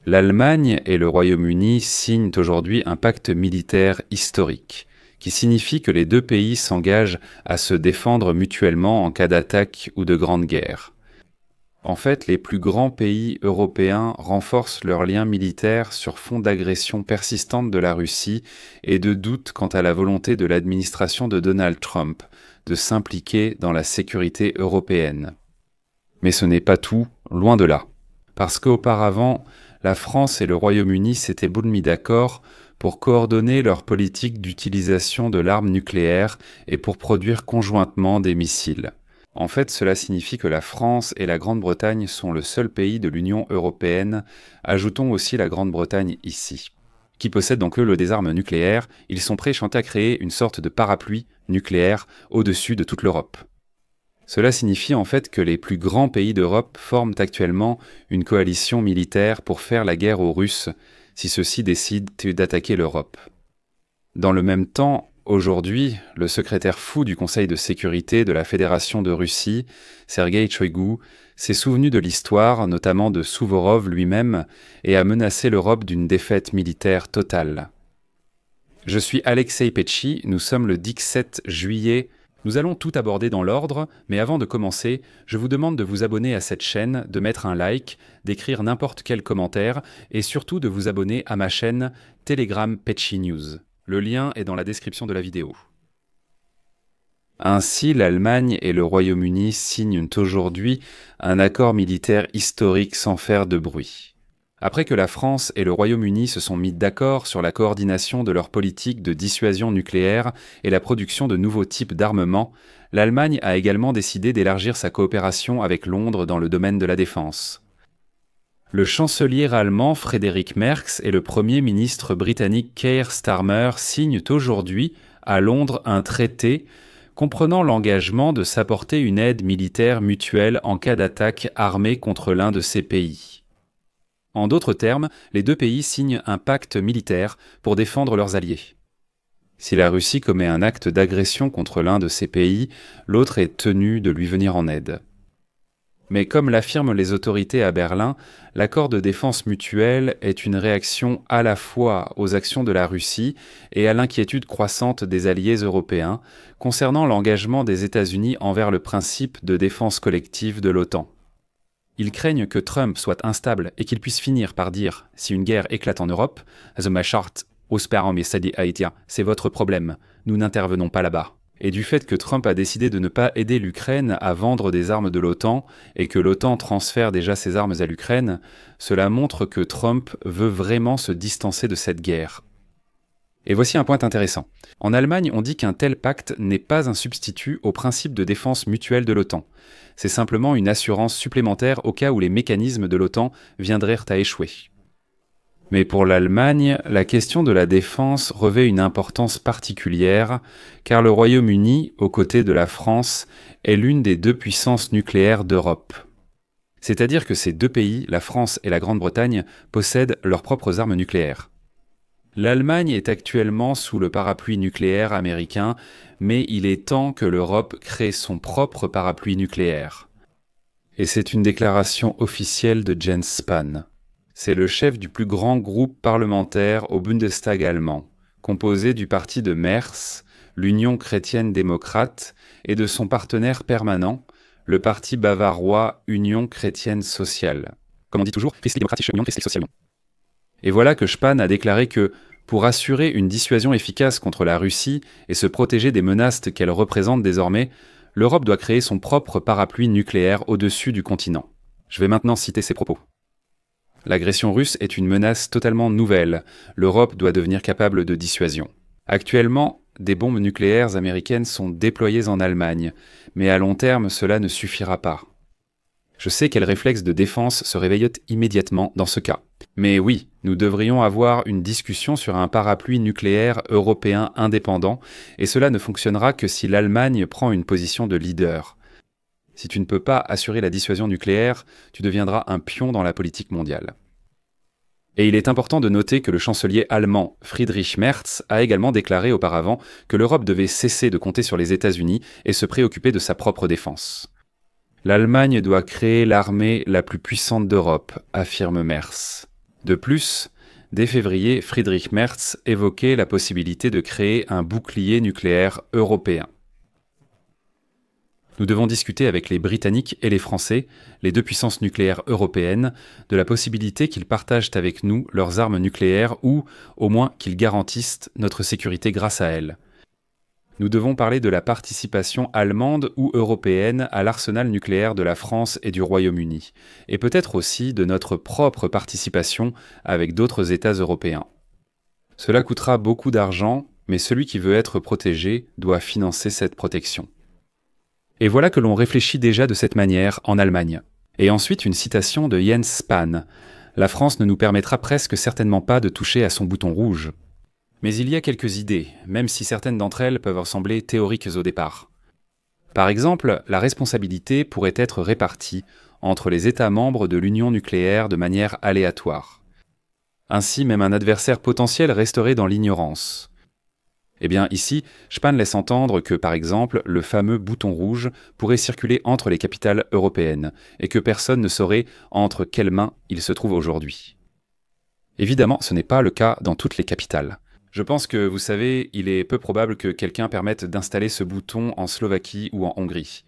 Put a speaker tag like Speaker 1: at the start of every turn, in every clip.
Speaker 1: L'Allemagne et le Royaume-Uni signent aujourd'hui un pacte militaire historique, qui signifie que les deux pays s'engagent à se défendre mutuellement en cas d'attaque ou de grande guerre. En fait, les plus grands pays européens renforcent leurs liens militaires sur fond d'agression persistante de la Russie et de doute quant à la volonté de l'administration de Donald Trump de s'impliquer dans la sécurité européenne. Mais ce n'est pas tout, loin de là. Parce qu'auparavant, la France et le Royaume-Uni s'étaient mis d'accord pour coordonner leur politique d'utilisation de l'arme nucléaire et pour produire conjointement des missiles. En fait, cela signifie que la France et la Grande-Bretagne sont le seul pays de l'Union européenne, ajoutons aussi la Grande-Bretagne ici, qui possède donc eux des armes nucléaires. Ils sont prêts à créer une sorte de parapluie nucléaire au-dessus de toute l'Europe. Cela signifie en fait que les plus grands pays d'Europe forment actuellement une coalition militaire pour faire la guerre aux Russes si ceux-ci décident d'attaquer l'Europe. Dans le même temps, aujourd'hui, le secrétaire fou du Conseil de sécurité de la Fédération de Russie, Sergueï Shoïgu, s'est souvenu de l'histoire, notamment de Souvorov lui-même, et a menacé l'Europe d'une défaite militaire totale. Je suis Alexei Petchi, nous sommes le 17 juillet. Nous allons tout aborder dans l'ordre, mais avant de commencer, je vous demande de vous abonner à cette chaîne, de mettre un like, d'écrire n'importe quel commentaire, et surtout de vous abonner à ma chaîne Telegram Petchi News. Le lien est dans la description de la vidéo. Ainsi, l'Allemagne et le Royaume-Uni signent aujourd'hui un accord militaire historique sans faire de bruit. Après que la France et le Royaume-Uni se sont mis d'accord sur la coordination de leur politique de dissuasion nucléaire et la production de nouveaux types d'armements, l'Allemagne a également décidé d'élargir sa coopération avec Londres dans le domaine de la défense. Le chancelier allemand Friedrich Merz et le Premier ministre britannique Keir Starmer signent aujourd'hui, à Londres, un traité comprenant l'engagement de s'apporter une aide militaire mutuelle en cas d'attaque armée contre l'un de ces pays. En d'autres termes, les deux pays signent un pacte militaire pour défendre leurs alliés. Si la Russie commet un acte d'agression contre l'un de ces pays, l'autre est tenu de lui venir en aide. Mais comme l'affirment les autorités à Berlin, l'accord de défense mutuelle est une réaction à la fois aux actions de la Russie et à l'inquiétude croissante des alliés européens concernant l'engagement des États-Unis envers le principe de défense collective de l'OTAN. Ils craignent que Trump soit instable et qu'il puisse finir par dire, si une guerre éclate en Europe, c'est votre problème, nous n'intervenons pas là-bas. Et du fait que Trump a décidé de ne pas aider l'Ukraine à vendre des armes de l'OTAN et que l'OTAN transfère déjà ses armes à l'Ukraine, cela montre que Trump veut vraiment se distancer de cette guerre. Et voici un point intéressant. En Allemagne, on dit qu'un tel pacte n'est pas un substitut au principe de défense mutuelle de l'OTAN. C'est simplement une assurance supplémentaire au cas où les mécanismes de l'OTAN viendraient à échouer. Mais pour l'Allemagne, la question de la défense revêt une importance particulière, car le Royaume-Uni, aux côtés de la France, est l'une des deux puissances nucléaires d'Europe. C'est-à-dire que ces deux pays, la France et la Grande-Bretagne, possèdent leurs propres armes nucléaires. L'Allemagne est actuellement sous le parapluie nucléaire américain, mais il est temps que l'Europe crée son propre parapluie nucléaire. Et c'est une déclaration officielle de Jens Spahn. C'est le chef du plus grand groupe parlementaire au Bundestag allemand, composé du parti de Merz, l'Union chrétienne-démocrate, et de son partenaire permanent, le parti bavarois Union chrétienne sociale. Comme on dit toujours, Christlich-Demokratische Union, Christlich-Soziale Union. Et voilà que Spahn a déclaré que, pour assurer une dissuasion efficace contre la Russie et se protéger des menaces qu'elle représente désormais, l'Europe doit créer son propre parapluie nucléaire au-dessus du continent. Je vais maintenant citer ses propos. L'agression russe est une menace totalement nouvelle. L'Europe doit devenir capable de dissuasion. Actuellement, des bombes nucléaires américaines sont déployées en Allemagne, mais à long terme, cela ne suffira pas. Je sais quel réflexe de défense se réveille immédiatement dans ce cas. Mais oui, nous devrions avoir une discussion sur un parapluie nucléaire européen indépendant, et cela ne fonctionnera que si l'Allemagne prend une position de leader. Si tu ne peux pas assurer la dissuasion nucléaire, tu deviendras un pion dans la politique mondiale. Et il est important de noter que le chancelier allemand Friedrich Merz a également déclaré auparavant que l'Europe devait cesser de compter sur les États-Unis et se préoccuper de sa propre défense. L'Allemagne doit créer l'armée la plus puissante d'Europe, affirme Merz. De plus, dès février, Friedrich Merz évoquait la possibilité de créer un bouclier nucléaire européen. Nous devons discuter avec les Britanniques et les Français, les deux puissances nucléaires européennes, de la possibilité qu'ils partagent avec nous leurs armes nucléaires ou, au moins, qu'ils garantissent notre sécurité grâce à elles. Nous devons parler de la participation allemande ou européenne à l'arsenal nucléaire de la France et du Royaume-Uni, et peut-être aussi de notre propre participation avec d'autres États européens. Cela coûtera beaucoup d'argent, mais celui qui veut être protégé doit financer cette protection. Et voilà que l'on réfléchit déjà de cette manière en Allemagne. Et ensuite une citation de Jens Spahn. « La France ne nous permettra presque certainement pas de toucher à son bouton rouge. » Mais il y a quelques idées, même si certaines d'entre elles peuvent sembler théoriques au départ. Par exemple, la responsabilité pourrait être répartie entre les États membres de l'Union nucléaire de manière aléatoire. Ainsi, même un adversaire potentiel resterait dans l'ignorance. Eh bien, ici, Spahn laisse entendre que, par exemple, le fameux bouton rouge pourrait circuler entre les capitales européennes, et que personne ne saurait entre quelles mains il se trouve aujourd'hui. Évidemment, ce n'est pas le cas dans toutes les capitales. Je pense que, vous savez, il est peu probable que quelqu'un permette d'installer ce bouton en Slovaquie ou en Hongrie.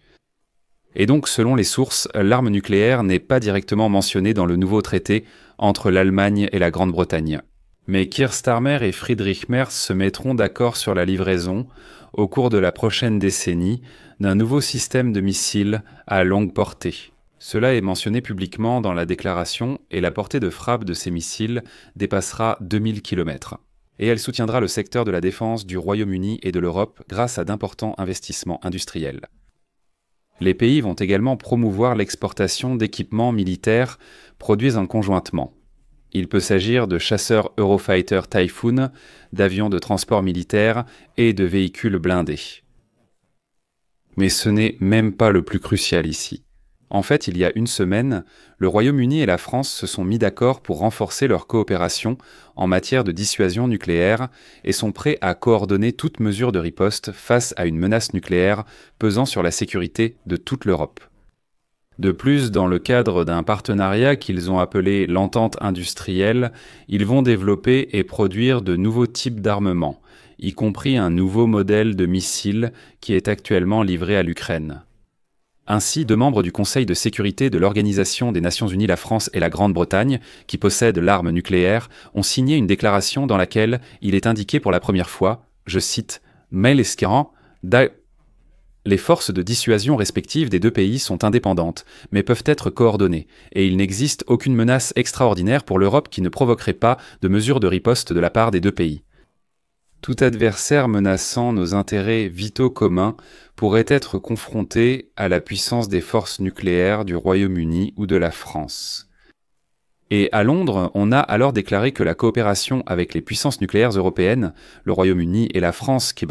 Speaker 1: Et donc, selon les sources, l'arme nucléaire n'est pas directement mentionnée dans le nouveau traité entre l'Allemagne et la Grande-Bretagne. Mais Keir Starmer et Friedrich Merz se mettront d'accord sur la livraison, au cours de la prochaine décennie, d'un nouveau système de missiles à longue portée. Cela est mentionné publiquement dans la déclaration et la portée de frappe de ces missiles dépassera 2000 km. Et elle soutiendra le secteur de la défense du Royaume-Uni et de l'Europe grâce à d'importants investissements industriels. Les pays vont également promouvoir l'exportation d'équipements militaires produits conjointement. Il peut s'agir de chasseurs Eurofighter Typhoon, d'avions de transport militaire et de véhicules blindés. Mais ce n'est même pas le plus crucial ici. En fait, il y a une semaine, le Royaume-Uni et la France se sont mis d'accord pour renforcer leur coopération en matière de dissuasion nucléaire et sont prêts à coordonner toute mesure de riposte face à une menace nucléaire pesant sur la sécurité de toute l'Europe. De plus, dans le cadre d'un partenariat qu'ils ont appelé l'entente industrielle, ils vont développer et produire de nouveaux types d'armements, y compris un nouveau modèle de missile qui est actuellement livré à l'Ukraine. Ainsi, deux membres du Conseil de sécurité de l'Organisation des Nations Unies, la France et la Grande-Bretagne, qui possèdent l'arme nucléaire, ont signé une déclaration dans laquelle il est indiqué pour la première fois, je cite, « Meileskeran, les forces de dissuasion respectives des deux pays sont indépendantes, mais peuvent être coordonnées, et il n'existe aucune menace extraordinaire pour l'Europe qui ne provoquerait pas de mesures de riposte de la part des deux pays. Tout adversaire menaçant nos intérêts vitaux communs pourrait être confronté à la puissance des forces nucléaires du Royaume-Uni ou de la France. » Et à Londres, on a alors déclaré que la coopération avec les puissances nucléaires européennes, le Royaume-Uni et la France, qui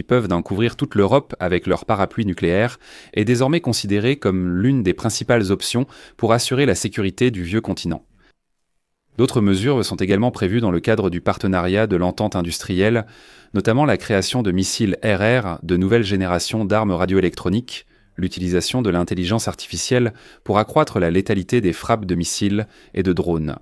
Speaker 1: peuvent couvrir toute l'Europe avec leur parapluie nucléaire, est désormais considérée comme l'une des principales options pour assurer la sécurité du vieux continent. D'autres mesures sont également prévues dans le cadre du partenariat de l'entente industrielle, notamment la création de missiles RR de nouvelle génération d'armes radioélectroniques, l'utilisation de l'intelligence artificielle pour accroître la létalité des frappes de missiles et de drones.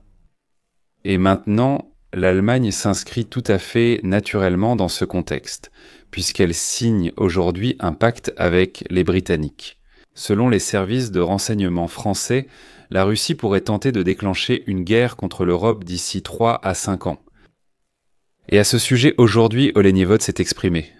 Speaker 1: Et maintenant, l'Allemagne s'inscrit tout à fait naturellement dans ce contexte, puisqu'elle signe aujourd'hui un pacte avec les Britanniques. Selon les services de renseignement français, la Russie pourrait tenter de déclencher une guerre contre l'Europe d'ici 3 à 5 ans. Et à ce sujet, aujourd'hui, Olenevod s'est exprimé.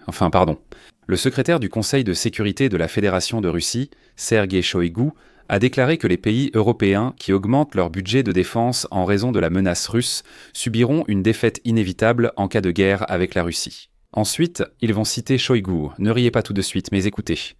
Speaker 1: Le secrétaire du Conseil de sécurité de la Fédération de Russie, Sergei Shoigu, a déclaré que les pays européens qui augmentent leur budget de défense en raison de la menace russe subiront une défaite inévitable en cas de guerre avec la Russie. Ensuite, ils vont citer Shoigu. Ne riez pas tout de suite, mais écoutez.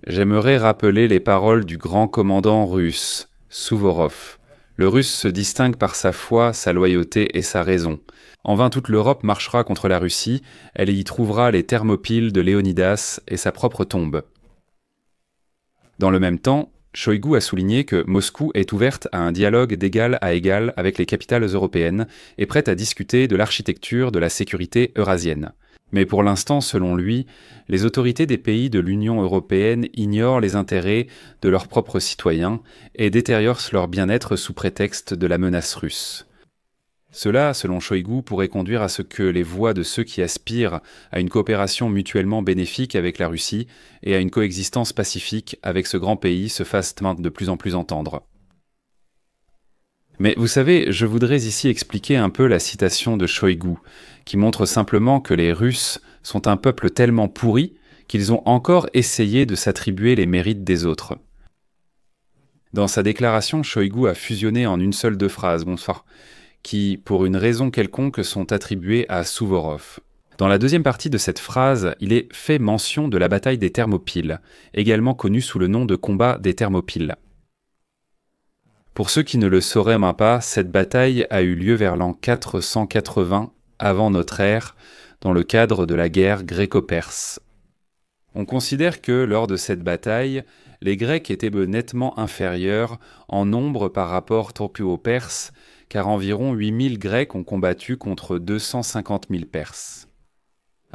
Speaker 1: « J'aimerais rappeler les paroles du grand commandant russe, Souvorov. Le Russe se distingue par sa foi, sa loyauté et sa raison. En vain toute l'Europe marchera contre la Russie, elle y trouvera les Thermopyles de Léonidas et sa propre tombe. » Dans le même temps, Shoigu a souligné que Moscou est ouverte à un dialogue d'égal à égal avec les capitales européennes et prête à discuter de l'architecture de la sécurité eurasienne. Mais pour l'instant, selon lui, les autorités des pays de l'Union européenne ignorent les intérêts de leurs propres citoyens et détériorent leur bien-être sous prétexte de la menace russe. Cela, selon Shoigu, pourrait conduire à ce que les voix de ceux qui aspirent à une coopération mutuellement bénéfique avec la Russie et à une coexistence pacifique avec ce grand pays se fassent de plus en plus entendre. Mais vous savez, je voudrais ici expliquer un peu la citation de Shoigu, qui montre simplement que les Russes sont un peuple tellement pourri qu'ils ont encore essayé de s'attribuer les mérites des autres. Dans sa déclaration, Shoigu a fusionné en une seule deux phrases, qui, pour une raison quelconque, sont attribuées à Suvorov. Dans la deuxième partie de cette phrase, il est fait mention de la bataille des Thermopyles, également connue sous le nom de combat des Thermopyles. Pour ceux qui ne le sauraient pas, cette bataille a eu lieu vers l'an 480 avant notre ère, dans le cadre de la guerre gréco-perse. On considère que, lors de cette bataille, les Grecs étaient nettement inférieurs en nombre par rapport aux Perses, car environ 8000 Grecs ont combattu contre 250 000 Perses.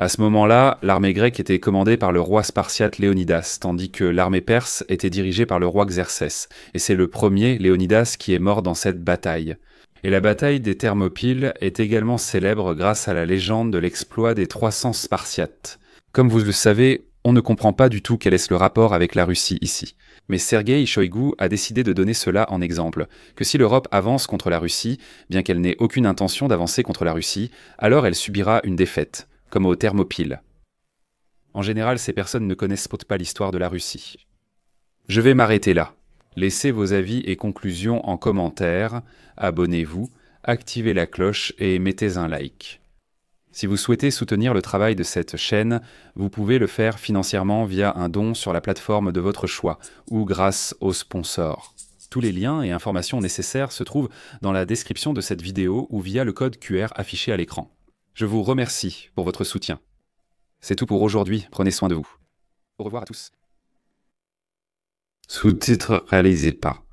Speaker 1: À ce moment-là, l'armée grecque était commandée par le roi spartiate Léonidas, tandis que l'armée perse était dirigée par le roi Xerxès, et c'est le premier, Léonidas, qui est mort dans cette bataille. Et la bataille des Thermopyles est également célèbre grâce à la légende de l'exploit des 300 Spartiates. Comme vous le savez, on ne comprend pas du tout quel est le rapport avec la Russie ici. Mais Sergueï Shoigu a décidé de donner cela en exemple, que si l'Europe avance contre la Russie, bien qu'elle n'ait aucune intention d'avancer contre la Russie, alors elle subira une défaite, comme aux Thermopyles. En général, ces personnes ne connaissent pas l'histoire de la Russie. Je vais m'arrêter là. Laissez vos avis et conclusions en commentaire, abonnez-vous, activez la cloche et mettez un like. Si vous souhaitez soutenir le travail de cette chaîne, vous pouvez le faire financièrement via un don sur la plateforme de votre choix ou grâce aux sponsors. Tous les liens et informations nécessaires se trouvent dans la description de cette vidéo ou via le code QR affiché à l'écran. Je vous remercie pour votre soutien. C'est tout pour aujourd'hui, prenez soin de vous. Au revoir à tous. Sous-titres réalisés par